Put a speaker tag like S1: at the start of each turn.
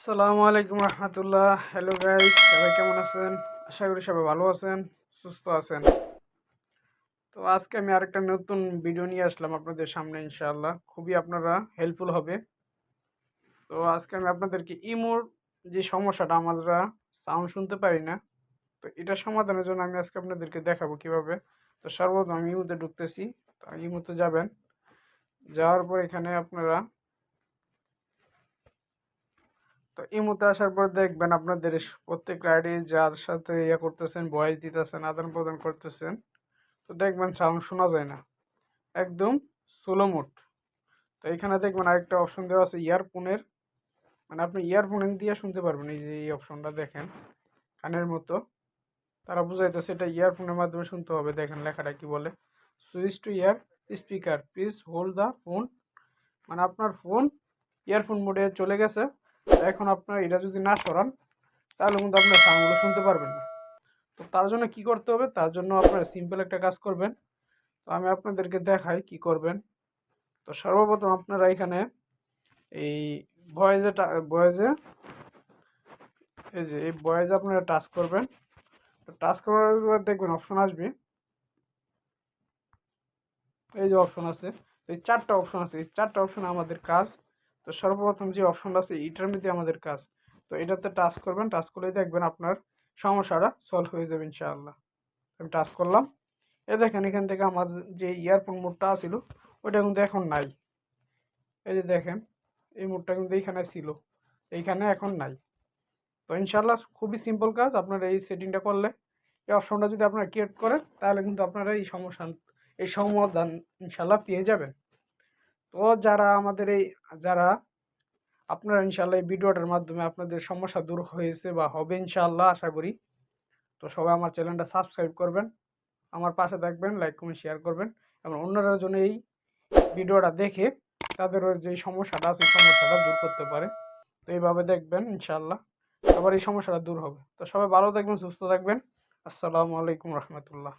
S1: আসসালামু আলাইকুম রহমতুল্লাহ। Hello guys, সবাই কেমন আছেন? আশা করি সবাই ভালো আছেন, সুস্থ আছেন। তো আজকে আমি আরেকটা নতুন ভিডিও নিয়ে আসলাম আপনাদের সামনে, ইনশাআল্লাহ খুবই আপনারা হেল্পফুল হবে। তো আজকে আমি আপনাদেরকে ইমোর যে সমস্যাটা, আমরা সাউন্ড শুনতে পারি না, তো এটা সমাধানের জন্য আমি আজকে আপনাদেরকে দেখাবো কিভাবে। তো সর্বপ্রথম আমি ইমোতে ঢুকতেছি। তো ইমোতে যাবেন, যাওয়ার পর এখানে আপনারা, তো ইমোতে আসার পর দেখবেন আপনাদের প্রত্যেক আইডি যার সাথে ইয়ে করতেছেন, ভয়েস দিতেছেন, আদান প্রদান করতেছেন, তো দেখবেন সাউন্ড শোনা যায় না, একদম স্লো মোড। তো এখানে দেখবেন আরেকটা অপশন দেওয়া আছে ইয়ারফোনের, মানে আপনি ইয়ারফোন দিয়ে শুনতে পারবেন। এই যে এই অপশনটা দেখেন, কানের মতো তারা বুঝাইতেছে এটা ইয়ারফোনের মাধ্যমে শুনতে হবে। দেখেন লেখাটা কি বলে, switch to ear speaker, please hold the phone. মানে আপনার ফোন ইয়ারফোন মোডে চলে গেছে, এখন আপনার এটা যদি না সরান তাহলে কিন্তু আপনার সাউন্ডগুলো শুনতে পারবেন না। তো তার জন্য কি করতে হবে, তার জন্য আপনারা সিম্পল একটা কাজ করবেন। তো আমি আপনাদেরকে দেখাই কি করবেন। তো সর্বপ্রথম আপনারা এখানে এই ভয়েসে ভয়েসে এই যে এই ভয়েসে আপনারা টাচ করবেন। তো টাচ করার পর দেখবেন অপশন আসবে, এই যে অপশন আছে, এই চারটা অপশন আছে, এই চারটা অপশন আমাদের কাজ। তো সর্বপ্রথম যে অপশনটা আছে এটার মধ্যে আমাদের কাজ। তো এটাতে টাচ করবেন, টাচ করলে দেখবেন আপনার সমস্যাটা সলভ হয়ে যাবে ইনশাআল্লাহ। আমি টাচ করলাম, এ দেখেন এখান থেকে আমার যে ইয়ারফোন মোডটা ছিল ওইটা কিন্তু এখন নাই। এই যে দেখেন এই মোডটা কিন্তু এইখানে ছিল, এইখানে এখন নাই। তো ইনশাল্লাহ খুবই সিম্পল কাজ, আপনারা এই সেটিংটা করলে, এই অপশনটা যদি আপনারা ক্রিয়েট করেন তাহলে কিন্তু আপনারা এই সমস্যা, এই সমাধান ইনশাল্লাহ পেয়ে যাবেন। তো যারা আমাদের এই, যারা আপনারা ইনশাল্লাহ এই ভিডিওটার মাধ্যমে আপনাদের সমস্যা দূর হয়েছে বা হবে ইনশাল্লাহ আশা করি, তো সবাই আমার চ্যানেলটা সাবস্ক্রাইব করবেন, আমার পাশে থাকবেন, লাইক কমেন্ট শেয়ার করবেন, এবং অন্যরা যেন এই ভিডিওটা দেখে তাদেরও যে সমস্যাটা আছে সমস্যাটা দূর করতে পারে। তো এইভাবে দেখবেন ইনশাল্লাহ আবার এই সমস্যাটা দূর হবে। তো সবাই ভালো থাকবেন, সুস্থ থাকবেন। আসসালামু আলাইকুম রহমতুল্লাহ।